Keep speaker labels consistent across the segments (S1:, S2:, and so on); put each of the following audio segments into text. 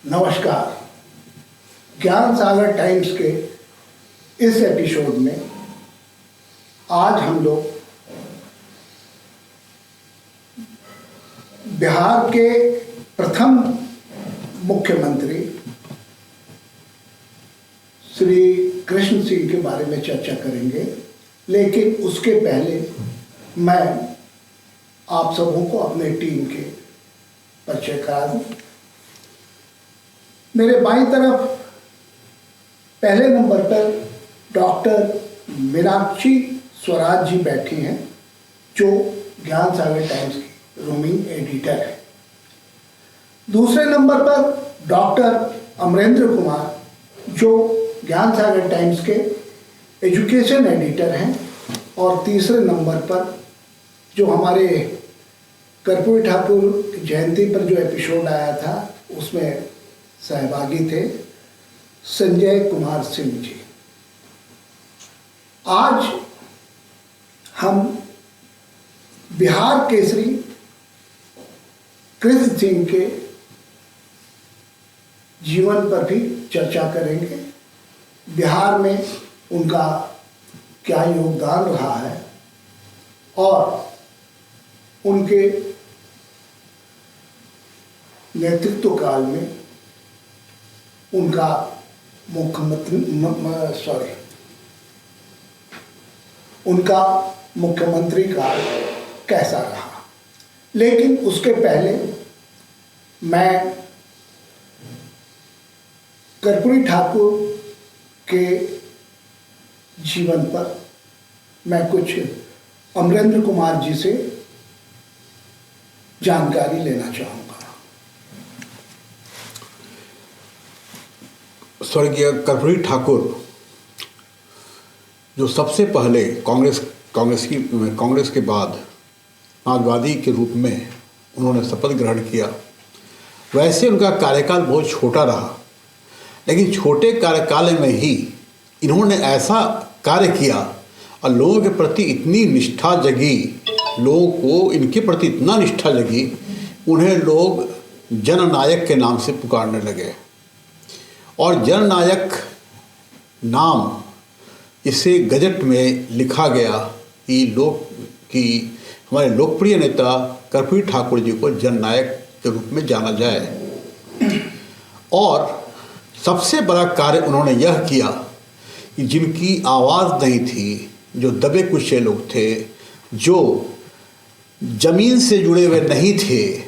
S1: नमस्कार। ज्ञान सागर टाइम्स के इस एपिसोड में आज हम लोग बिहार के प्रथम मुख्यमंत्री श्री कृष्ण सिंह के बारे में चर्चा करेंगे, लेकिन उसके पहले मैं आप सबों को अपने टीम के परिचय करा दूं। मेरे बाईं तरफ पहले नंबर पर डॉक्टर मीनाक्षी स्वराज जी बैठी हैं, जो ज्ञान सागर टाइम्स की रोमिंग एडिटर है। दूसरे नंबर पर डॉक्टर अमरेंद्र कुमार, जो ज्ञान सागर टाइम्स के एजुकेशन एडिटर हैं। और तीसरे नंबर पर जो हमारे कर्पूरी ठाकुर की जयंती पर जो एपिसोड आया था, उसमें सहभागी थे संजय कुमार सिंह जी। आज हम बिहार केसरी कृष्ण सिंह के जीवन पर भी चर्चा करेंगे। बिहार में उनका क्या योगदान रहा है और उनके नेतृत्व काल में उनका मुख्यमंत्री काल कैसा रहा। लेकिन उसके पहले मैं कर्पूरी ठाकुर के जीवन पर मैं कुछ अमरेंद्र कुमार जी से जानकारी लेना चाहूँगा।
S2: स्वर्गीय कर्पूरी ठाकुर जो सबसे पहले कांग्रेस के बाद समाजवादी के रूप में उन्होंने शपथ ग्रहण किया, वैसे उनका कार्यकाल बहुत छोटा रहा, लेकिन छोटे कार्यकाल में ही इन्होंने ऐसा कार्य किया और लोगों के प्रति इतनी निष्ठा जगी, लोगों को इनके प्रति इतना निष्ठा जगी, उन्हें लोग जननायक के नाम से पुकारने लगे। और जननायक नाम इसे गजट में लिखा गया कि हमारे लोकप्रिय नेता कर्पूरी ठाकुर जी को जननायक के रूप में जाना जाए। और सबसे बड़ा कार्य उन्होंने यह किया कि जिनकी आवाज़ नहीं थी, जो दबे कुचले लोग थे, जो ज़मीन से जुड़े हुए नहीं थे,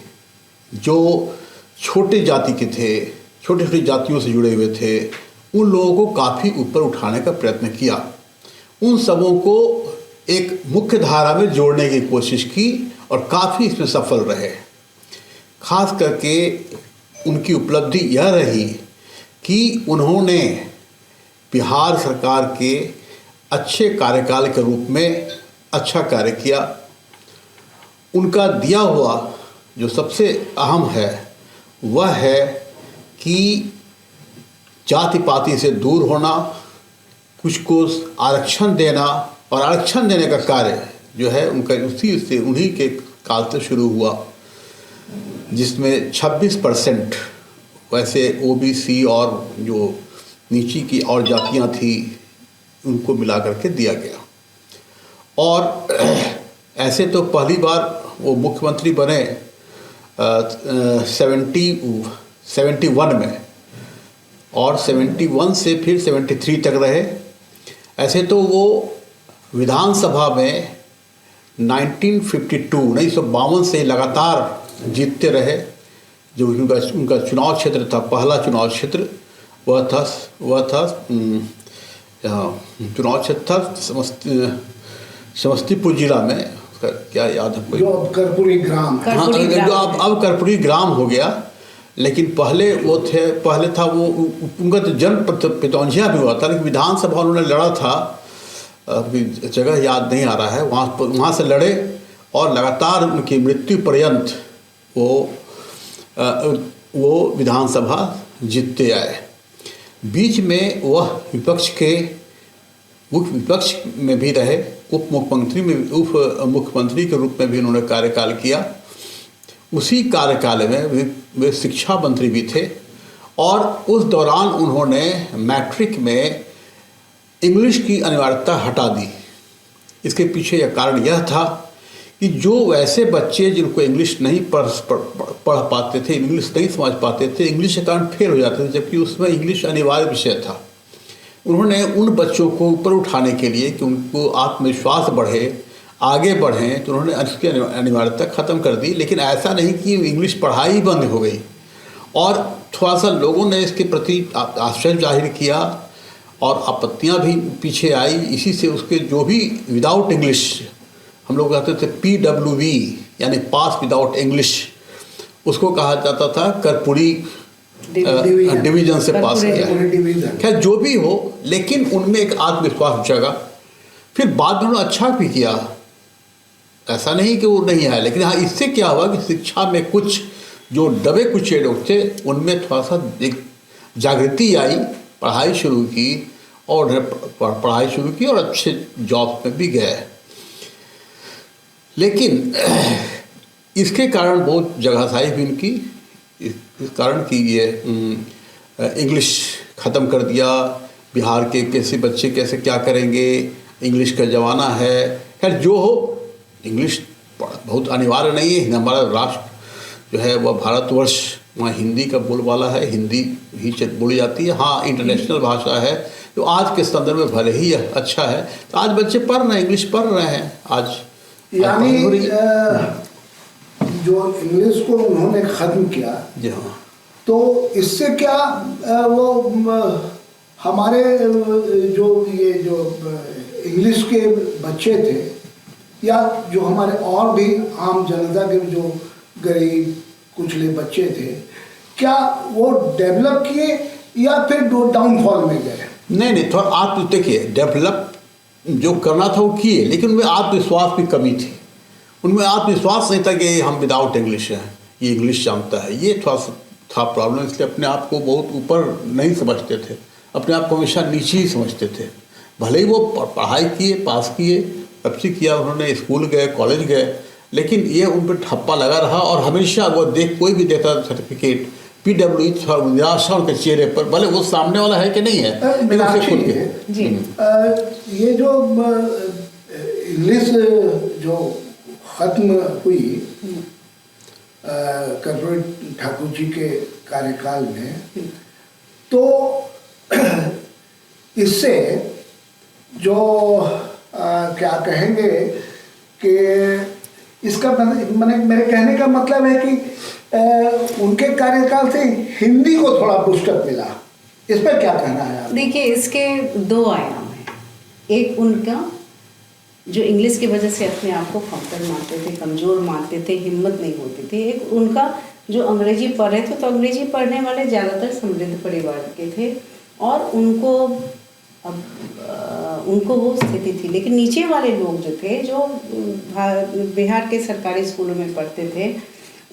S2: जो छोटे जाति के थे, छोटी छोटी जातियों से जुड़े हुए थे, उन लोगों को काफ़ी ऊपर उठाने का प्रयत्न किया। उन सबों को एक मुख्य धारा में जोड़ने की कोशिश की और काफ़ी इसमें सफल रहे। खास करके उनकी उपलब्धि यह रही कि उन्होंने बिहार सरकार के अच्छे कार्यकाल के रूप में अच्छा कार्य किया। उनका दिया हुआ जो सबसे अहम है वह है कि जाति पाति से दूर होना, कुछ को आरक्षण देना, और आरक्षण देने का कार्य जो है उनका उन्हीं के काल से शुरू हुआ, जिसमें 26% वैसे ओबीसी और जो नीची की और जातियां थी उनको मिला करके दिया गया। और ऐसे तो पहली बार वो मुख्यमंत्री बने 71 में, और 71 से फिर 73 तक रहे। ऐसे तो वो विधानसभा में 1952 से लगातार जीतते रहे। जो उनका चुनाव क्षेत्र था, पहला चुनाव क्षेत्र वह था चुनाव क्षेत्र था समस्तीपुर जिला में, क्या याद है कोई,
S1: जो अब कर्पूरी ग्राम,
S2: हाँ, जो अब कर्पूरी ग्राम हो गया। लेकिन पहले था वो उनका तो जन्म पितौंझिया भी हुआ था, लेकिन विधानसभा उन्होंने लड़ा था, जगह याद नहीं आ रहा है, वहाँ से लड़े और लगातार उनकी मृत्यु पर्यंत वो विधानसभा जीतते आए। बीच में वह विपक्ष में भी रहे, उप मुख्यमंत्री के रूप में भी उन्होंने कार्यकाल किया। उसी कार्यकाल में वे शिक्षा मंत्री भी थे और उस दौरान उन्होंने मैट्रिक में इंग्लिश की अनिवार्यता हटा दी। इसके पीछे यह कारण यह था कि जो वैसे बच्चे जिनको इंग्लिश नहीं पढ़ पाते थे, इंग्लिश नहीं समझ पाते थे, इंग्लिश के कारण फेल हो जाते थे, जबकि उसमें इंग्लिश अनिवार्य विषय था। उन्होंने उन बच्चों को ऊपर उठाने के लिए कि उनको आत्मविश्वास बढ़े, आगे बढ़ें, तो उन्होंने इसकी अनिवार्यता ख़त्म कर दी। लेकिन ऐसा नहीं कि इंग्लिश पढ़ाई बंद हो गई, और थोड़ा सा लोगों ने इसके प्रति आश्चर्य जाहिर किया और आपत्तियां भी पीछे आई। इसी से उसके जो भी विदाउट इंग्लिश, हम लोग कहते थे PWV यानी पास विदाउट इंग्लिश, उसको कहा जाता था कर्पूरी डिवीजन से पास किया है। खैर जो भी हो, लेकिन उनमें एक आत्मविश्वास जगा। फिर बाद में उन्होंने अच्छा भी किया, ऐसा नहीं कि वो नहीं आया, लेकिन हाँ इससे क्या हुआ कि शिक्षा में कुछ जो दबे कुचले लोग थे उनमें थोड़ा सा एक जागृति आई, पढ़ाई शुरू की और अच्छे जॉब में भी गए। लेकिन इसके कारण बहुत जगहसाई भी इनकी, इस कारण कि ये इंग्लिश ख़त्म कर दिया। बिहार के कैसे बच्चे कैसे क्या करेंगे, इंग्लिश का ज़माना है। खैर जो हो, इंग्लिश बहुत अनिवार्य नहीं है। हमारा राष्ट्र जो है वह भारतवर्ष, वहाँ हिंदी का बोलबाला है, हिंदी ही बोली जाती है। हाँ इंटरनेशनल भाषा है जो आज के संदर्भ में भले ही अच्छा है, तो आज बच्चे पढ़ रहे हैं, इंग्लिश पढ़ रहे हैं आज।
S1: यानी जो इंग्लिश को उन्होंने ख़त्म किया, जी हाँ, तो इससे क्या वो हमारे जो ये जो इंग्लिश के बच्चे थे या जो हमारे और भी आम जनता के जो गरीब कुचले बच्चे थे, क्या वो डेवलप किए या फिर डाउनफॉल में गए?
S2: नहीं, थोड़ा आप देखिए, डेवलप जो करना था वो किए, लेकिन उनमें आत्मविश्वास की कमी थी। उनमें आत्मविश्वास नहीं था कि हम विदाउट इंग्लिश हैं, ये इंग्लिश जानता है। ये थोड़ा सा था प्रॉब्लम। इसलिए अपने आप को बहुत ऊपर नहीं समझते थे, अपने आप को हमेशा नीचे ही समझते थे। भले ही वो पढ़ाई किए, पास किए, अच्छी किया, उन्होंने स्कूल गए, कॉलेज गए, लेकिन ये उन पर ठप्पा लगा रहा। और हमेशा वो कोई भी देता सर्टिफिकेट PWE, थोड़ा निराशा उनके चेहरे पर, भले वो सामने वाला है कि नहीं है, लेकिन उससे खुद के
S1: जी। ये जो इंग्लिश जो ख़त्म हुई कर्पूरी ठाकुर जी के कार्यकाल में, तो इससे जो क्या कहेंगे कि इसका मेरे कहने का मतलब है कि उनके कार्यकाल से हिंदी को थोड़ा पुष्टक मिला। इस पर क्या कहना है आप?
S3: देखिए, इसके दो आयाम हैं। एक उनका जो इंग्लिश की वजह से अपने आप को कमतर मानते थे, कमज़ोर मानते थे, हिम्मत नहीं होती थी। एक उनका जो अंग्रेजी पढ़ रहे थे, तो अंग्रेजी पढ़ने वाले ज़्यादातर समृद्ध परिवार के थे और उनको वो स्थिति थी। लेकिन नीचे वाले लोग जो थे, जो बिहार के सरकारी स्कूलों में पढ़ते थे,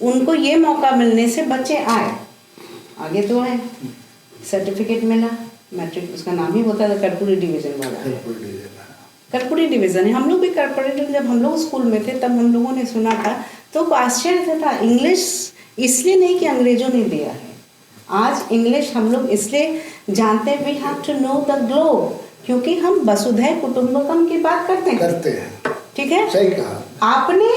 S3: उनको ये मौका मिलने से बच्चे आगे तो आए, सर्टिफिकेट मिला, मैट्रिक, उसका नाम ही होता था कर्पूरी डिवीज़न वाला। कर्पूरी डिवीज़न है। हम लोग भी कर्पूरी, जब हम लोग स्कूल में थे तब हम लोगों ने सुना था, तो आश्चर्य था। इंग्लिश इसलिए नहीं कि अंग्रेजों ने दिया है, आज इंग्लिश हम लोग इसलिए जानते हैं, we have to know the globe, क्योंकि हम वसुधैव कुटुंबकम की बात करते हैं। ठीक है,
S1: सही कहा आपने।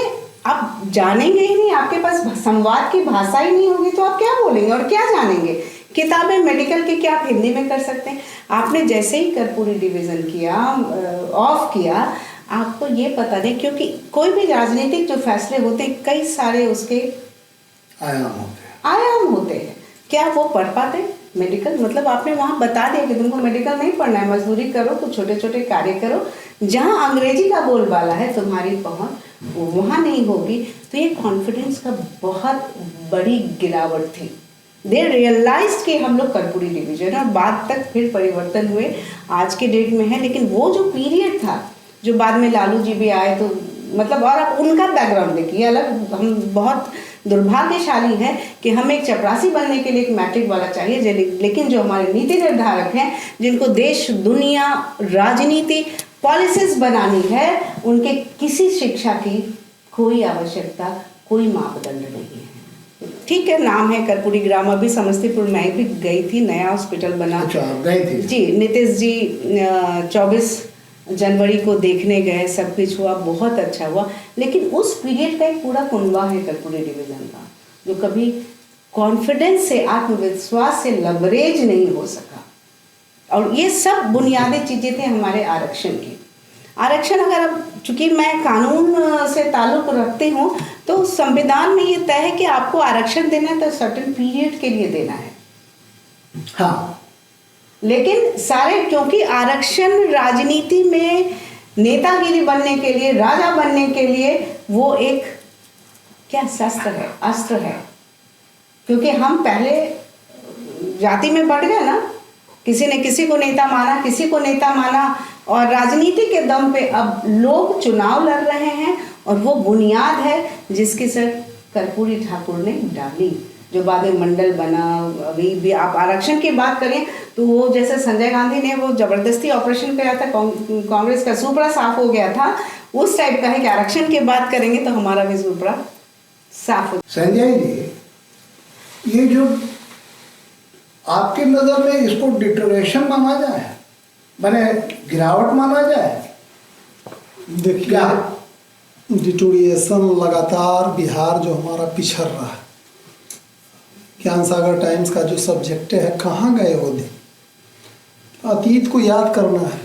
S3: आप जानेंगे ही नहीं, आपके पास संवाद की भाषा ही नहीं होगी, तो आप क्या बोलेंगे और क्या जानेंगे? किताबें मेडिकल की क्या आप हिंदी में कर सकते हैं? आपने जैसे ही कर्पूरी डिवीज़न किया, ऑफ किया, आपको ये पता नहीं, क्योंकि कोई भी राजनीतिक जो फैसले होते हैं, कई सारे उसके आयाम होते हैं। क्या वो पढ़ पाते मेडिकल? मतलब आपने वहाँ बता दिया कि तुमको मेडिकल नहीं पढ़ना है, मजदूरी करो, कुछ छोटे छोटे कार्य करो, जहाँ अंग्रेजी का बोलबाला है तुम्हारी पहुँच वहाँ नहीं होगी। तो ये कॉन्फिडेंस का बहुत बड़ी गिरावट थी। दे रियलाइज कि हम लोग कर्पूरी डिवीजन, और बाद तक फिर परिवर्तन हुए, आज के डेट में है। लेकिन वो जो पीरियड था, जो बाद में लालू जी भी आए, तो मतलब, और अब उनका बैकग्राउंड देखिए अलग। हम बहुत दुर्भाग्यशाली हैं कि हमें एक चपरासी बनने के लिए एक मैट्रिक वाला चाहिए, लेकिन जो हमारे नीति निर्धारक हैं, जिनको देश, दुनिया, राजनीति, पॉलिसीज बनानी है, उनके किसी शिक्षा की कोई आवश्यकता, कोई मापदंड नहीं है। ठीक है, नाम है कर्पूरी ग्राम। अभी समस्तीपुर मैं भी गई थी, नया हॉस्पिटल बना।
S1: अच्छा, आप गई थी?
S3: जी, नीतीश जी 24 जनवरी को देखने गए, सब कुछ हुआ, बहुत अच्छा हुआ। लेकिन उस पीरियड का एक पूरा कुनबा है कर्पूरी डिवीज़न का, जो कभी कॉन्फिडेंस से, आत्मविश्वास से लबरेज नहीं हो सका। और ये सब बुनियादी चीज़ें थे हमारे आरक्षण की। आरक्षण अगर अब, चूँकि मैं कानून से ताल्लुक़ रखती हूँ, तो संविधान में ये तय है कि आपको आरक्षण देना है तो सर्टेन पीरियड के लिए देना है।
S1: हाँ,
S3: लेकिन सारे, क्योंकि आरक्षण राजनीति में नेतागिरी बनने के लिए, राजा बनने के लिए, वो एक क्या शस्त्र है, अस्त्र है। क्योंकि हम पहले जाति में बढ़ गए ना, किसी ने किसी को नेता माना, किसी को नेता माना, और राजनीति के दम पे अब लोग चुनाव लड़ रहे हैं, और वो बुनियाद है जिसकी सर कर्पूरी ठाकुर ने डाली, जो बाद में मंडल बना। अभी भी आप आरक्षण की बात करें तो वो जैसे संजय गांधी ने वो जबरदस्ती ऑपरेशन किया था, कांग्रेस का सुपड़ा साफ हो गया था, उस टाइप का है कि आरक्षण की बात करेंगे तो हमारा भी सुपड़ा साफ हो।
S1: संजय जी, ये जो आपकी नज़र में इसको डिटोरेशन माना जाए, माने गिरावट माना जाए?
S4: देखिए, डिटोरिएशन लगातार बिहार जो हमारा पिछड़ रहा है, ज्ञान सागर टाइम्स का जो सब्जेक्ट है, कहाँ गए वो दिन? अतीत को याद करना है,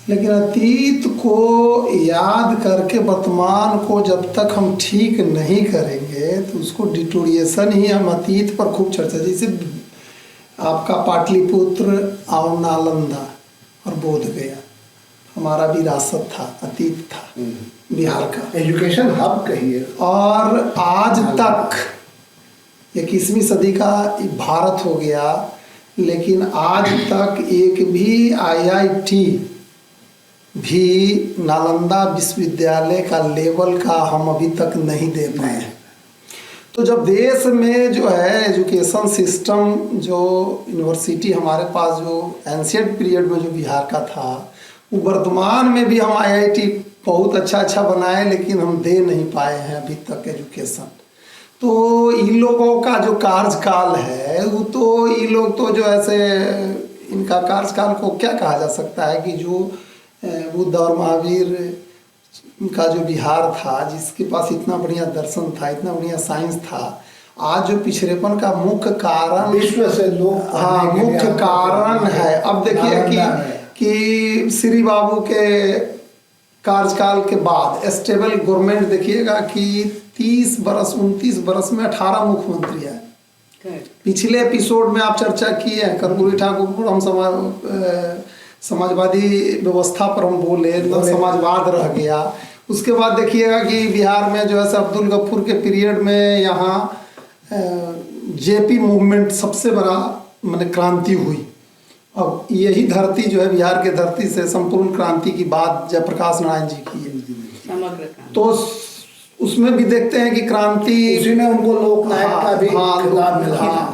S4: लेकिन अतीत को याद करके वर्तमान को जब तक हम ठीक नहीं करेंगे तो उसको डिटोरिएशन ही, हम अतीत पर खूब चर्चा, जैसे आपका पाटलिपुत्र और नालंदा और बोध गया हमारा विरासत था, अतीत था बिहार का,
S1: एजुकेशन हब कहिए।
S4: और आज तक 21वीं सदी का भारत हो गया, लेकिन आज तक एक भी IIT भी नालंदा विश्वविद्यालय का लेवल का हम अभी तक नहीं दे पाए हैं। तो जब देश में जो है एजुकेशन सिस्टम, जो यूनिवर्सिटी हमारे पास जो एंशिएंट पीरियड में जो बिहार का था, वो वर्तमान में भी हम IIT बहुत अच्छा बनाए, लेकिन हम दे नहीं पाए हैं अभी तक एजुकेशन। तो इन लोगों का जो कार्यकाल है, वो तो ये लोग तो जो ऐसे, इनका कार्यकाल को क्या कहा जा सकता है कि जो बुद्ध और महावीर का जो बिहार था, जिसके पास इतना बढ़िया दर्शन था, इतना बढ़िया साइंस था, आज जो पिछड़ेपन का मुख्य कारण,
S1: विश्व से लोग,
S4: हाँ, मुख्य कारण है। अब देखिए कि श्री बाबू के कार्यकाल के बाद स्टेबल गवर्नमेंट, देखिएगा कि 30 बरस 29 बरस में 18 मुख्यमंत्री है। पिछले एपिसोड में आप चर्चा किए हैं कर्पूरी ठाकुर पर, हम समाजवादी व्यवस्था पर हम बोले, समाजवाद रह गया। उसके बाद देखिएगा कि बिहार में जो है अब्दुल गफूर के पीरियड में यहाँ JP मूवमेंट सबसे बड़ा माने क्रांति हुई। अब यही धरती जो है, बिहार के धरती से संपूर्ण क्रांति की बात जयप्रकाश नारायण जी की है, तो उसमें भी देखते हैं कि क्रांति,
S1: उसी में उनको लोकनायक का भी खिताब मिला।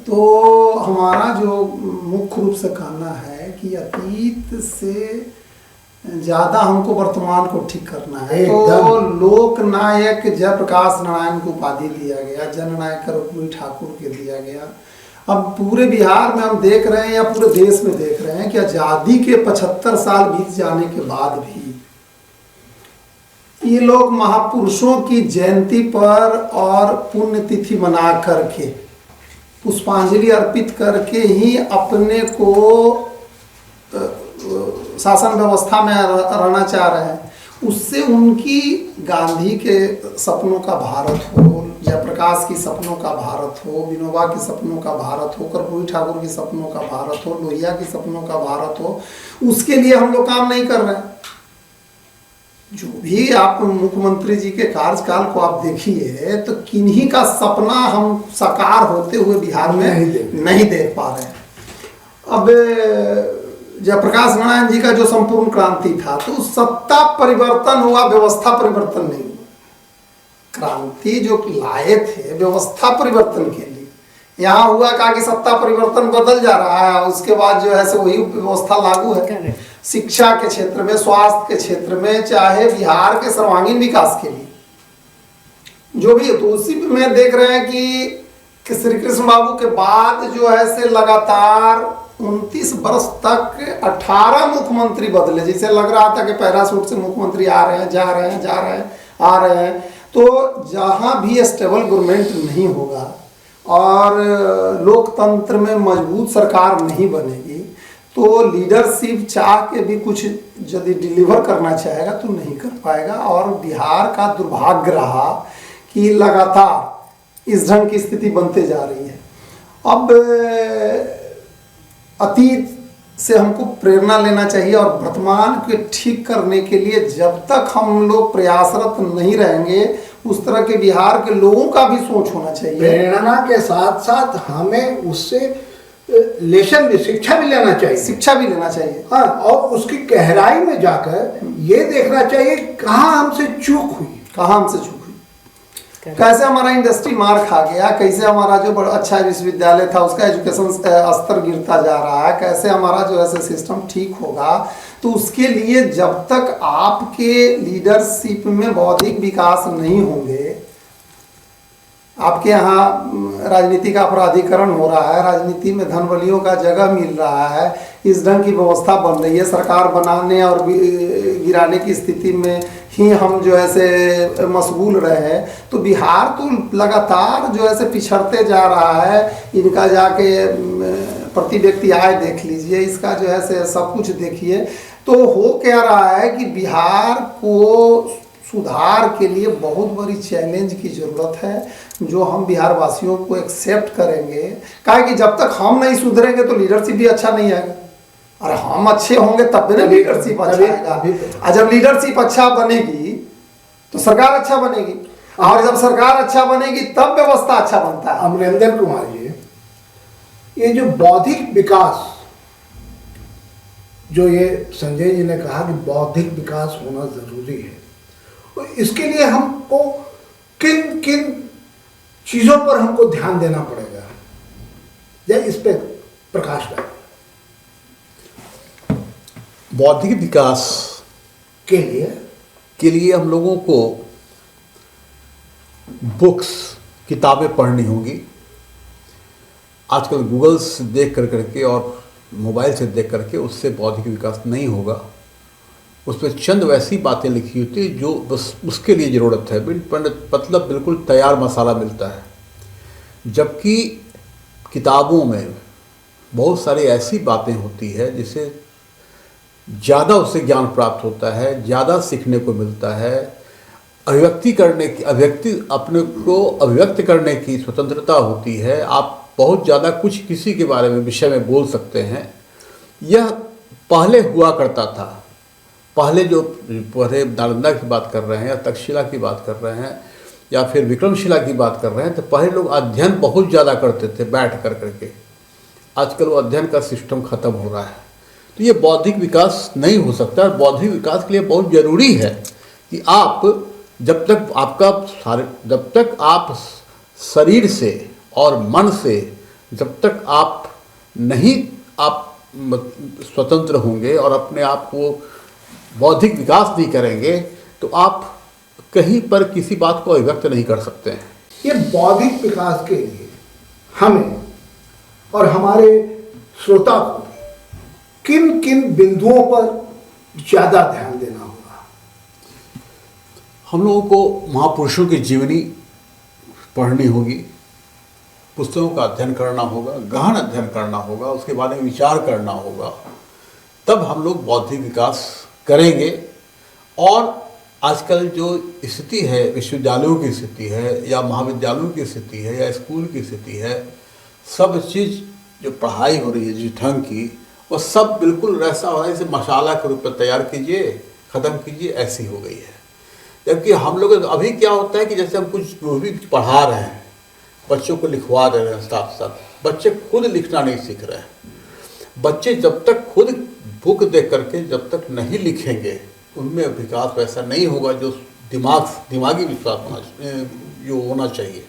S4: तो हमारा जो मुख्य रूप से कहना है कि अतीत से ज़्यादा हमको वर्तमान को ठीक करना है। तो लोकनायक जयप्रकाश नारायण को उपाधि दिया गया, जननायक कर्पूरी ठाकुर के दिया गया। अब पूरे बिहार में हम देख रहे हैं, या पूरे देश में देख रहे हैं कि आज़ादी के 75 साल बीत जाने के बाद भी ये लोग महापुरुषों की जयंती पर और पुण्यतिथि मना करके, पुष्पांजलि अर्पित करके ही अपने को शासन व्यवस्था में रहना चाह रहे हैं। उससे उनकी गांधी के सपनों का भारत हो, जयप्रकाश की सपनों का भारत हो, विनोबा के सपनों का भारत हो, कर्पूरी ठाकुर के सपनों का भारत हो, लोहिया के सपनों का भारत हो, उसके लिए हम लोग काम नहीं कर रहे हैं। जो भी आप मुख्यमंत्री जी के कार्यकाल को आप देखिए, तो किन्हीं का सपना हम साकार होते हुए बिहार में नहीं देख पा रहे हैं। अब जयप्रकाश नारायण जी का जो संपूर्ण क्रांति था, तो सत्ता परिवर्तन हुआ, व्यवस्था परिवर्तन नहीं हुआ। क्रांति जो लाए थे व्यवस्था परिवर्तन के लिए, यहाँ हुआ कहा कि सत्ता परिवर्तन बदल जा रहा है, उसके बाद जो है सो वही व्यवस्था लागू है। शिक्षा के क्षेत्र में, स्वास्थ्य के क्षेत्र में, चाहे बिहार के सर्वांगीण विकास के लिए जो भी है, तो उसी में देख रहे हैं कि श्री कृष्ण बाबू के बाद जो है से लगातार 29 वर्ष तक 18 मुख्यमंत्री बदले। जैसे लग रहा था कि पैराशूट से मुख्यमंत्री आ रहे हैं, जा रहे हैं, जा रहे हैं, आ रहे हैं। तो जहाँ भी स्टेबल गवर्नमेंट नहीं होगा और लोकतंत्र में मजबूत सरकार नहीं बनेगी, तो लीडरशिप चाह के भी कुछ यदि डिलीवर करना चाहेगा तो नहीं कर पाएगा। और बिहार का दुर्भाग्य रहा कि लगातार इस ढंग की स्थिति बनते जा रही है। अब अतीत से हमको प्रेरणा लेना चाहिए और वर्तमान के ठीक करने के लिए जब तक हम लोग प्रयासरत नहीं रहेंगे, उस तरह के बिहार के लोगों का भी सोच होना चाहिए।
S1: प्रेरणा के साथ साथ हमें उससे लेसन भी, शिक्षा भी लेना चाहिए।
S4: शिक्षा भी लेना चाहिए,
S1: हाँ, और उसकी गहराई में जाकर ये देखना चाहिए कहाँ हमसे चूक हुई,
S4: कहाँ हमसे चूक हुई, कैसे हमारा इंडस्ट्री मार खा गया, कैसे हमारा जो बड़ा अच्छा विश्वविद्यालय था उसका एजुकेशन स्तर गिरता जा रहा है, कैसे हमारा जो है सिस्टम ठीक होगा। तो उसके लिए जब तक आपके लीडरशिप में बौद्धिक विकास नहीं होंगे, आपके यहाँ राजनीति का अपराधीकरण हो रहा है, राजनीति में धनबलियों का जगह मिल रहा है, इस ढंग की व्यवस्था बन रही है, सरकार बनाने और गिराने की स्थिति में ही हम जो है से मशगूल रहे हैं, तो बिहार तो लगातार जो है से पिछड़ते जा रहा है। इनका जाके प्रति व्यक्ति आय देख लीजिए, इसका जो है से सब कुछ देखिए। तो हो क्या रहा है कि बिहार को सुधार के लिए बहुत बड़ी चैलेंज की ज़रूरत है, जो हम बिहार वासियों को एक्सेप्ट करेंगे। कहा कि जब तक हम नहीं सुधरेंगे तो लीडरशिप भी अच्छा नहीं आएगा, और हम अच्छे होंगे तब भी लीडरशिप अच्छा आएगा। और जब लीडरशिप अच्छा बनेगी तो सरकार अच्छा बनेगी, और जब सरकार अच्छा बनेगी तब व्यवस्था अच्छा बनता है।
S1: अमरिंदर कुमार जी, ये जो बौद्धिक विकास, जो ये संजय जी ने कहा कि बौद्धिक विकास होना जरूरी है, तो इसके लिए हमको किन किन चीजों पर हमको ध्यान देना पड़ेगा, या इस पे प्रकाश डालें।
S2: बौद्धिक विकास
S1: के लिए
S2: हम लोगों को बुक्स, किताबें पढ़नी होगी। आजकल गूगल से देख करके और मोबाइल से देख करके उससे बौद्धिक विकास नहीं होगा। उस पर चंद वैसी बातें लिखी होती है जो बस उसके लिए ज़रूरत है, मतलब बिल्कुल तैयार मसाला मिलता है। जबकि किताबों में बहुत सारी ऐसी बातें होती है जिससे ज़्यादा उससे ज्ञान प्राप्त होता है, ज़्यादा सीखने को मिलता है। अपने को अभिव्यक्त करने की स्वतंत्रता होती है। आप बहुत ज़्यादा कुछ किसी के बारे में, विषय में बोल सकते हैं। यह पहले हुआ करता था। पहले जो पहले नालंदा की बात कर रहे हैं, या तक्षशिला की बात कर रहे हैं, या फिर विक्रमशिला की बात कर रहे हैं, तो पहले लोग अध्ययन बहुत ज़्यादा करते थे बैठ कर करके। आजकल वो अध्ययन का सिस्टम ख़त्म हो रहा है। तो ये बौद्धिक विकास नहीं हो सकता। बौद्धिक विकास के लिए बहुत ज़रूरी है कि आप जब तक आप शरीर से और मन से जब तक आप नहीं स्वतंत्र होंगे और अपने आप को बौद्धिक विकास नहीं करेंगे, तो आप कहीं पर किसी बात को अभिव्यक्त नहीं कर सकते हैं।
S1: ये बौद्धिक विकास के लिए हमें और हमारे श्रोता को किन किन बिंदुओं पर ज़्यादा ध्यान देना होगा?
S2: हम लोगों को महापुरुषों की जीवनी पढ़नी होगी, पुस्तकों का अध्ययन करना होगा, गहन अध्ययन करना होगा, उसके बारे में विचार करना होगा, तब हम लोग बौद्धिक विकास करेंगे। और आजकल जो स्थिति है, विश्वविद्यालयों की स्थिति है, या महाविद्यालयों की स्थिति है, या स्कूल की स्थिति है, सब चीज़ जो पढ़ाई हो रही है जिस ढंग की, वो सब बिल्कुल ऐसा हो रहा है जैसे मसाला के रूप में तैयार कीजिए, ख़त्म कीजिए, ऐसी हो गई है। जबकि हम लोग अभी क्या होता है कि जैसे हम कुछ जो भी पढ़ा रहे हैं, बच्चों को लिखवा दे रहे हैं, साथ साथ बच्चे खुद लिखना नहीं सीख रहे हैं। बच्चे जब तक खुद बुक देख करके जब तक नहीं लिखेंगे, उनमें विकास वैसा नहीं होगा जो दिमागी विकास जो होना चाहिए।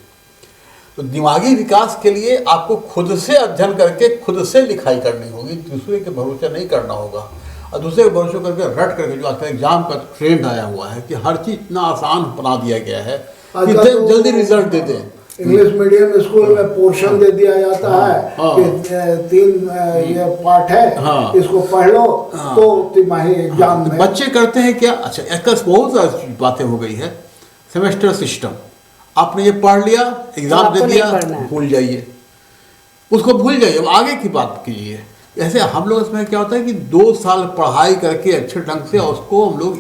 S2: तो दिमागी विकास के लिए आपको खुद से अध्ययन करके खुद से लिखाई करनी होगी, दूसरे के भरोसे नहीं करना होगा। और दूसरे के भरोसे करके रट करके, जो आजकल एग्जाम का ट्रेंड आया हुआ है कि हर चीज़ इतना आसान बना दिया गया है कितने जल्दी रिजल्ट देते हैं।
S1: इंग्लिश मीडियम स्कूल में पोर्शन दे दिया जाता है कि 3 ये पार्ट है, इसको पढ़ लो तो तिमाही एग्जाम में
S2: बच्चे करते हैं क्या? अच्छा, एक बहुत सारी बातें हो गई है। सेमेस्टर सिस्टम, आपने ये पढ़ लिया, एग्जाम दे दिया, भूल जाइए, उसको भूल जाइए, अब आगे की बात कीजिए। ऐसे हम लोग इसमें क्या होता है कि 2 साल पढ़ाई करके अच्छे ढंग से उसको हम लोग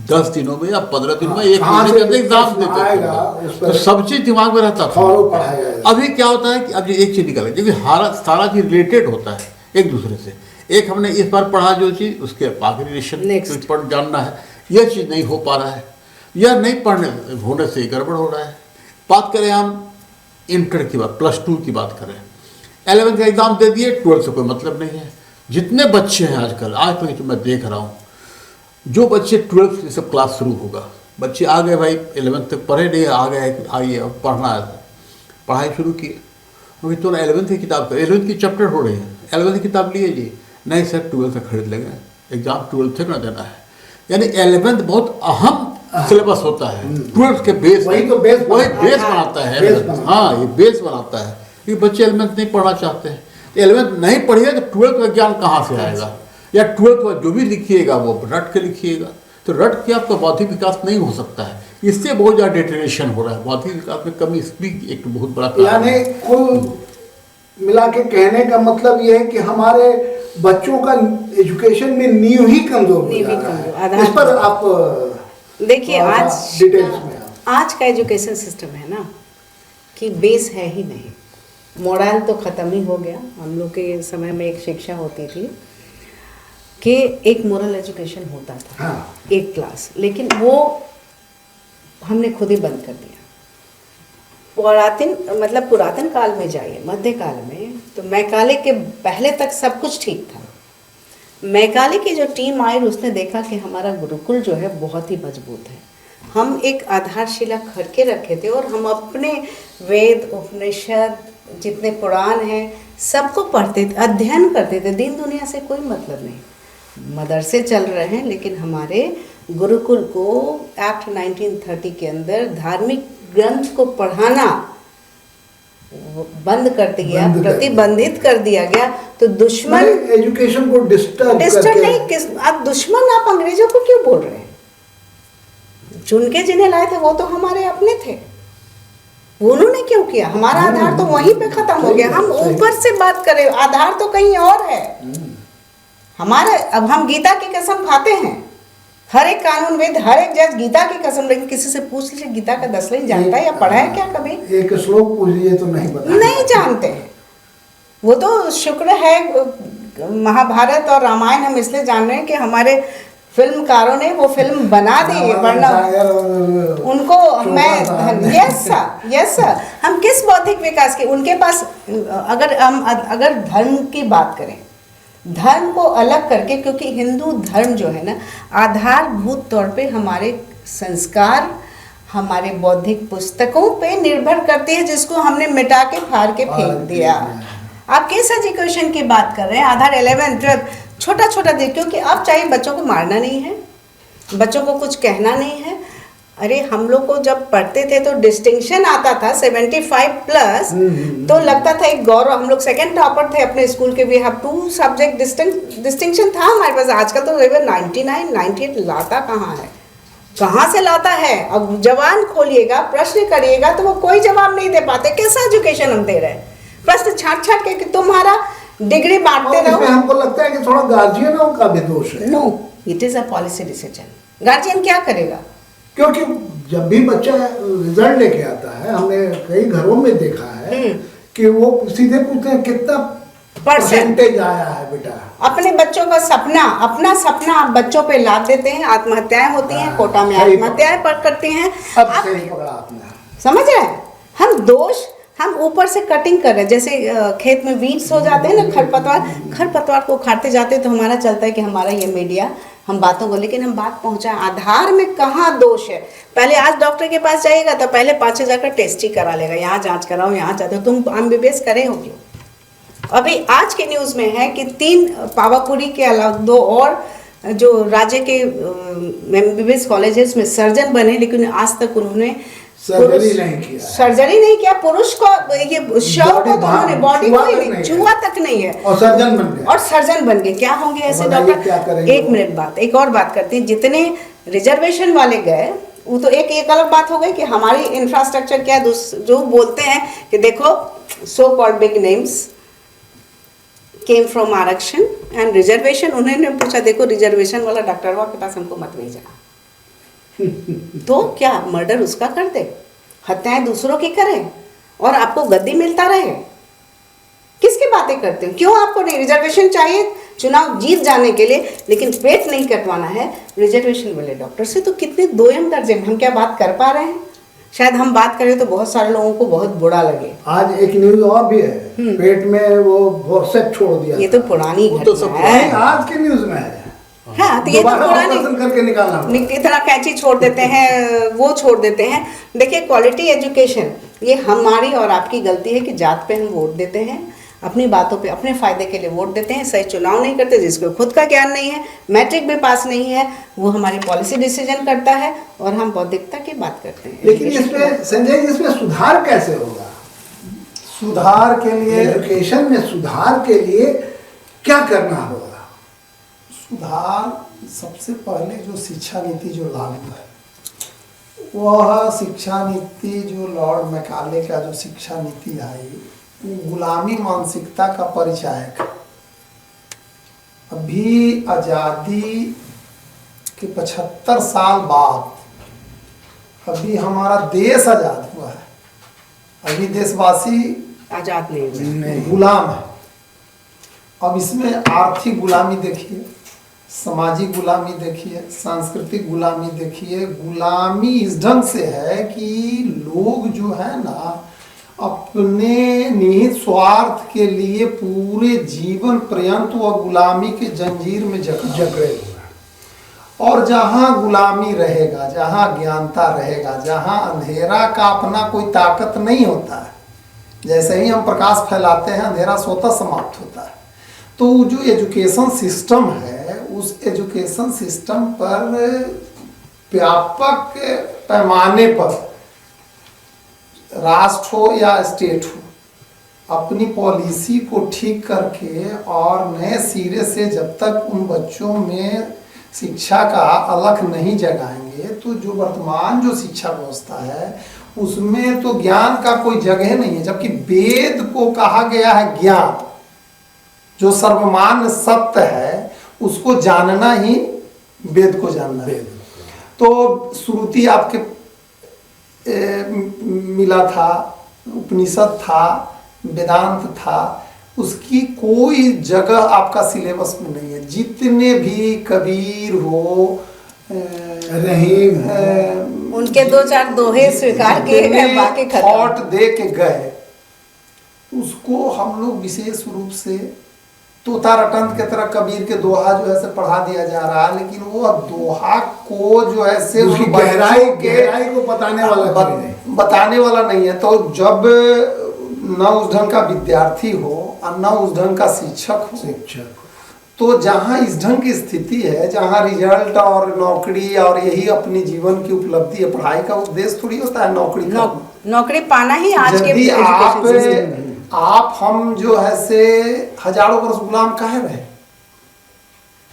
S2: 10 दिनों में या 15 दिनों में, 1 महीने के अंदर एग्जाम देते थे, तो सब चीज दिमाग में रहता था। अभी क्या होता है कि अब ये एक चीज निकल है, क्योंकि सारा चीज रिलेटेड होता है एक दूसरे से। एक हमने इस बार पढ़ा जो चीज, उसके आगे रिलेशन पढ़ जानना है, यह चीज नहीं हो पा रहा है, यह नहीं पढ़ने होने से गड़बड़ हो रहा है। बात करें हम इंटर की बात, +2 की बात करें, 11th का एग्जाम दे दिए, 12th से कोई मतलब नहीं है। जितने बच्चे हैं आजकल, आज तक तो मैं देख रहा हूँ, जो बच्चे 12th से सब क्लास शुरू होगा, बच्चे आ गए भाई 11th तक पढ़े नहीं, आ गए आइए अब पढ़ना है, पढ़ाई शुरू की, क्योंकि तो 11th की किताब 11th की चैप्टर हो रही है, 11th की किताब लिए जी, नहीं सर 12th से खरीद लेंगे, एग्जाम 12th तक ना देना है। यानी 11th बहुत अहम सिलेबस होता है, 12th के बेस
S1: वही बेस
S2: बनाता है। हाँ, ये बेस बनाता है, क्योंकि बच्चे 11th नहीं पढ़ना चाहते हैं। 11th नहीं पढ़िए तो 12th का ज्ञान कहाँ से आएगा? या 12th का जो भी लिखिएगा वो रट के लिखिएगा, तो रट के आपका बौद्धिक विकास नहीं हो सकता है। इससे बहुत ज़्यादा डिटेरेशन हो रहा है, बौद्धिक विकास में कमी, इसकी एक बहुत बड़ा कारण
S1: यानी
S2: है।
S1: कुल मिला के कहने का मतलब ये है कि हमारे बच्चों का एजुकेशन में नींव ही कमजोर हो जा रहा है। इस पर आप
S3: देखिए, आज
S1: डिटेल्स में
S3: आज का एजुकेशन सिस्टम है ना कि बेस है ही नहीं, मोरल तो ख़त्म ही हो गया। हम लोग के समय में एक शिक्षा होती थी कि एक मोरल एजुकेशन होता था,
S1: हाँ।
S3: एक क्लास, लेकिन वो हमने खुद ही बंद कर दिया। पुरातन काल में जाइए, मध्यकाल में तो मैकाले के पहले तक सब कुछ ठीक था। मैकाले की जो टीम आई, उसने देखा कि हमारा गुरुकुल जो है बहुत ही मजबूत है, हम एक आधारशिला खड़ के रखे थे और हम अपने वेद उपनिषद जितने पुराण हैं सबको पढ़ते थे, अध्ययन करते थे, दीन दुनिया से कोई मतलब नहीं। मदरसे चल रहे हैं, लेकिन हमारे गुरुकुल को एक्ट 1930 के अंदर धार्मिक ग्रंथ को पढ़ाना बंद कर दिया, प्रतिबंधित कर दिया गया। तो दुश्मन
S1: एजुकेशन को डिस्टर्ब
S3: नहीं, आप दुश्मन आप अंग्रेजों को क्यों बोल रहे हैं? चुन के जिन्हें लाए थे वो तो हमारे अपने थे, उन्होंने क्यों किया? हमारा आधार तो वहीं पे खत्म हो गया। हम ऊपर से बात करें, आधार तो कहीं और है हमारा। अब हम गीता की कसम खाते हैं, हर एक कानूनविद, हर एक जज गीता की कसम, लेकिन किसी से पूछ लीजिए गीता का 10 लाइन जानता है या पढ़ा है क्या कभी?
S1: एक श्लोक पूछिए तो नहीं पता,
S3: नहीं जानते हैं। वो तो शुक्र है महाभारत और रामायण हम इसलिए जान रहे हैं कि हमारे फिल्मकारों ने वो फिल्म बना दी, वरना उनको यस सर, हम किस बौद्धिक विकास के उनके पास, अगर धर्म की बात करें, धर्म को अलग करके, क्योंकि हिंदू धर्म जो है ना आधारभूत तौर पे हमारे संस्कार, हमारे बौद्धिक पुस्तकों पे निर्भर करती है, जिसको हमने मिटा के फाड़ के फेंक दिया। आप किस एजुकेशन की बात कर रहे हैं? आधार 11th 12th छोटा छोटा दे, क्योंकि अब चाहिए बच्चों को मारना नहीं है, बच्चों को कुछ कहना नहीं है। अरे हम लोग को जब पढ़ते थे तो डिस्टिंक्शन आता था 75+, तो लगता था एक गौरव, हम लोग सेकंड टॉपर थे अपने स्कूल के। वी हैव 2 सब्जेक्ट डिस्टिंक्शन था हमारे पास। आजकल तो 99 98 लाता कहाँ है, कहाँ से लाता है? अब जवान खोलिएगा, प्रश्न करिएगा तो वो कोई जवाब नहीं दे पाते। कैसा एजुकेशन हम दे रहे हैं? प्रश्न छाट छाट के तुम्हारा डिग्री बांटते रहो।
S1: हमको लगता है कि थोड़ा गार्जियनों का भी दोष है।
S3: No, it is a policy decision. Guardian क्या करेगा?
S1: क्योंकि जब भी बच्चा रिजल्ट लेके आता है, हमने कई घरों में देखा है कि वो सीधे पूछते हैं कितना परसेंटेज आया है बेटा। अपने
S3: बच्चों का सपना, अपना सपना आप बच्चों पे लाद देते हैं, आत्महत्याएं होती हैं, कोटा में आत्महत्याएं करती हैं।
S1: अब सही पकड़ा आपने,
S3: समझ रहे हैं? हम दोष हम ऊपर से कटिंग कर रहे हैं, जैसे खेत में वीड्स हो जाते हैं ना, खरपतवार को उखाड़ते जाते हैं, तो हमारा चलता है कि हमारा ये मीडिया हम बातों को, लेकिन हम बात पहुंचा आधार में कहाँ दोष है। पहले आज डॉक्टर के पास जाइएगा तो पहले 5,000 का टेस्ट ही करा लेगा, यहाँ जांच कराओ, यहाँ जाते हो, तुम MBBS करे हो क्यों? अभी आज के न्यूज़ में है कि 3 पावापुरी के अलावा 2 और जो राज्य के MBBS कॉलेजेस में सर्जन बने, लेकिन आज तक उन्होंने
S1: सर्जरी नहीं किया।
S3: सर्जरी नहीं किया, पुरुष को ये शव को तो उन्होंने बॉडी को ही छुआ तक नहीं है,
S1: और सर्जन बन गए।
S3: और सर्जन बन गए। क्या होंगे ऐसे
S1: बताइए क्या
S3: डॉक्टर?
S1: करेंगे
S3: एक मिनट बात, एक और बात करते हैं। जितने रिजर्वेशन वाले गए वो तो एक अलग बात हो गई कि हमारी इंफ्रास्ट्रक्चर क्या, जो बोलते हैं कि देखो so called big names came from आरक्षण एंड रिजर्वेशन। उन्होंने पूछा देखो रिजर्वेशन वाला डॉक्टर के पास हमको मत नहीं जाना। तो क्या मर्डर उसका कर दे, हत्याएं दूसरों की करें और आपको गद्दी मिलता रहे? किसकी बातें करते हो? क्यों आपको नहीं रिजर्वेशन चाहिए चुनाव जीत जाने के लिए, लेकिन पेट नहीं कटवाना है रिजर्वेशन वाले डॉक्टर से? तो कितने दोयम दर्जे में हम क्या बात कर पा रहे हैं? शायद हम बात करें तो बहुत सारे लोगों को बहुत बुरा लगे।
S1: आज एक न्यूज और भी है, पेट में वो व्हाट्सएप छोड़ दिया।
S3: ये तो पुरानी
S2: तो
S3: घटना
S2: सब
S3: है।
S1: आज के न्यूज में है।
S3: हाँ, तो ये तो
S1: दोबारा
S3: पुरानी
S1: ऑपरेशन करके निकालना पड़ा।
S3: इतना कैंची छोड़ देते हैं, वो छोड़ देते हैं। देखिए क्वालिटी एजुकेशन, ये हमारी और आपकी गलती है कि जात पे हम वोट देते हैं, अपनी बातों पे अपने फायदे के लिए वोट देते हैं, सही चुनाव नहीं करते। जिसको खुद का ज्ञान नहीं है, मैट्रिक भी पास नहीं है, वो हमारी पॉलिसी डिसीजन करता है और हम बौद्धिकता की बात करते हैं।
S1: लेकिन इसमें संजय जी, इसमें सुधार कैसे होगा?
S4: सुधार के लिए,
S1: एजुकेशन में सुधार के लिए क्या करना होगा?
S4: सुधार सबसे पहले जो शिक्षा नीति जो लागू है, वह शिक्षा नीति जो लॉर्ड मैकाले का जो शिक्षा नीति आई, वो गुलामी मानसिकता का परिचायक है। अभी आज़ादी के 75 साल बाद अभी हमारा देश आज़ाद हुआ है, अभी देशवासी
S3: आजाद नहीं हुए।
S4: गुलाम है। अब इसमें आर्थिक गुलामी देखिए, सामाजिक गुलामी देखिए, सांस्कृतिक गुलामी देखिए। गुलामी इस ढंग से है कि लोग जो है ना अपने निहित स्वार्थ के लिए पूरे जीवन पर्यंत वह गुलामी के जंजीर में जकड़े हुए। और जहाँ गुलामी रहेगा, जहाँ ज्ञानता रहेगा, जहाँ अंधेरा का अपना कोई ताकत नहीं होता है, जैसे ही हम प्रकाश फैलाते हैं अंधेरा स्वतः समाप्त होता है। तो जो एजुकेशन सिस्टम है, उस एजुकेशन सिस्टम पर व्यापक पैमाने पर राष्ट्र हो या स्टेट हो अपनी पॉलिसी को ठीक करके और नए सिरे से जब तक उन बच्चों में शिक्षा का अलख नहीं जगाएंगे, तो जो वर्तमान जो शिक्षा व्यवस्था है उसमें तो ज्ञान का कोई जगह नहीं है। जबकि वेद को कहा गया है ज्ञान, जो सर्वमान्य सत्य है उसको जानना ही वेद को जानना है। तो श्रुति आपके मिला था, उपनिषद था, वेदांत था, उसकी कोई जगह आपका सिलेबस में नहीं है। जितने भी कबीर हो,
S1: रहीम,
S3: उनके 2-4 दोहे स्वीकार किए गए, बाकी
S4: थॉट दे के गए, उसको हम लोग विशेष रूप से तोता रटंत के तरह कबीर के दोहा जो है से पढ़ा दिया जा रहा है। लेकिन वो दोहा को जो है से
S1: उसकी गहराई को
S4: बताने वाला नहीं है। तो जब न उस ढंग का विद्यार्थी हो और न उस ढंग का शिक्षक हो, तो जहाँ इस ढंग की स्थिति है, जहाँ रिजल्ट और नौकरी और यही अपनी जीवन की उपलब्धि है, पढ़ाई का उद्देश्य थोड़ी होता है
S3: नौकरी पाना ही आज के
S4: आप हम जो है से हजारों वर्ष गुलाम काहे रहे।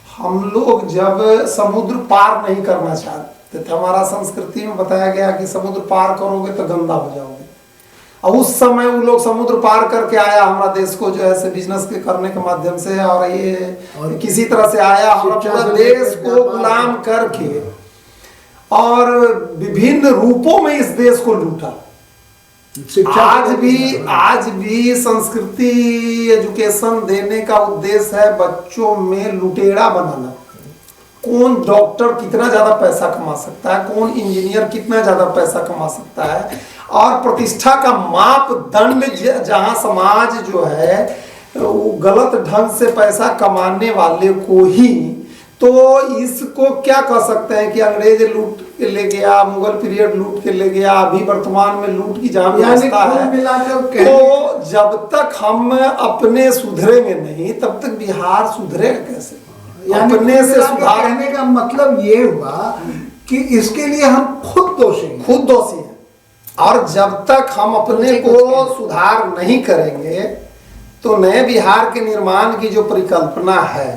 S4: हम लोग जब समुद्र पार नहीं करना चाहते थे, हमारा संस्कृति में बताया गया कि समुद्र पार करोगे तो गंदा हो जाओगे। और उस समय वो लोग समुद्र पार करके आया हमारा देश को जो है से बिजनेस के करने के माध्यम से, और ये किसी तरह से आया हमारा पूरा देश को गुलाम करके और विभिन्न रूपों में इस देश को लूटा। आज भी संस्कृति एजुकेशन देने का उद्देश्य है बच्चों में लुटेरा बनाना। कौन डॉक्टर कितना ज्यादा पैसा कमा सकता है, कौन इंजीनियर कितना ज्यादा पैसा कमा सकता है, और प्रतिष्ठा का मापदंड जहां समाज जो है वो गलत ढंग से पैसा कमाने वाले को ही, तो इसको क्या कह सकते हैं कि अंग्रेज लूट के ले गया, मुगल पीरियड लूट के ले गया, अभी वर्तमान में लूट की जहां व्यवस्था है। तो जब तक हम अपने सुधरेंगे नहीं तब तक बिहार सुधरेगा कैसे?
S1: अपने से सुधारने का मतलब ये हुआ कि इसके लिए हम खुद दोषी हैं।
S4: और जब तक हम अपने को सुधार नहीं करेंगे तो नए बिहार के निर्माण की जो परिकल्पना है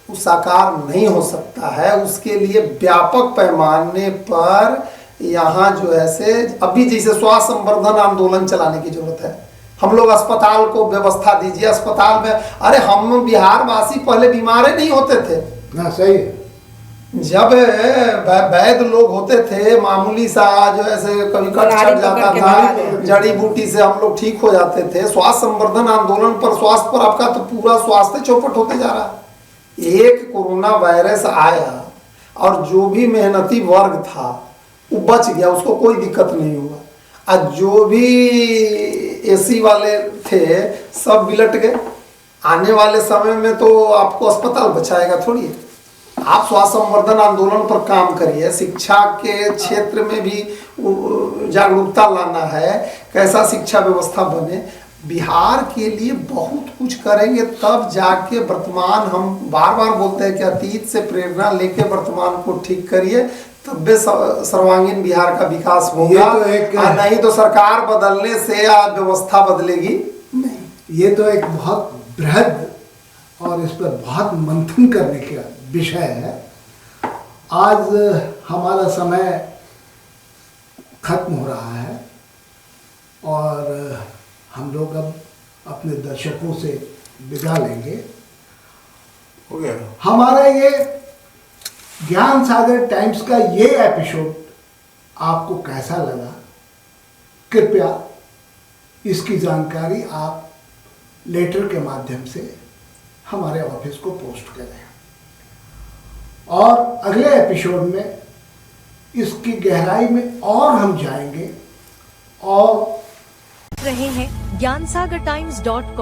S4: वो साकार नहीं हो सकता है। उसके लिए व्यापक पैमाने पर यहाँ जो है से अभी जैसे स्वास्थ्य संवर्धन आंदोलन चलाने की जरूरत है। हम लोग अस्पताल को व्यवस्था दीजिए, अस्पताल में, अरे हम बिहार वासी पहले बीमार नहीं होते थे
S1: ना, सही है।
S4: जब वैद्य लोग होते थे, मामूली सा जो ऐसे कभी कट छट जाता था, जड़ी बूटी से हम लोग ठीक हो जाते थे। स्वास्थ्य संवर्धन आंदोलन पर स्वास्थ्य पर आपका तो पूरा स्वास्थ्य चौपट होते जा रहा है। एक कोरोना वायरस आया और जो भी मेहनती वर्ग था वो बच गया, उसको कोई दिक्कत नहीं हुआ। और जो भी एसी वाले थे सब बिलट गए। आने वाले समय में तो आपको अस्पताल बचाएगा थोड़ी है। आप स्वास्थ्य संवर्धन आंदोलन पर काम करिए, शिक्षा के क्षेत्र में भी जागरूकता लाना है, कैसा शिक्षा व्यवस्था बने। बिहार के लिए बहुत कुछ करेंगे तब जाके वर्तमान, हम बार बार बोलते हैं कि अतीत से प्रेरणा लेके वर्तमान को ठीक करिए, तब सर्वांगीण बिहार का विकास होगा। नहीं तो सरकार बदलने से व्यवस्था बदलेगी नहीं।
S1: ये तो एक बहुत बृहद और इस पर बहुत मंथन करने का विषय है। आज हमारा समय खत्म हो रहा है और हम लोग अब अपने दर्शकों से विदा लेंगे।
S2: हो गया।
S1: हमारा ये ज्ञान सागर टाइम्स का ये एपिसोड आपको कैसा लगा, कृपया इसकी जानकारी आप लेटर के माध्यम से हमारे ऑफिस को पोस्ट करें और अगले एपिसोड में इसकी गहराई में और हम जाएंगे और
S5: रहे हैं ज्ञानसागर times.com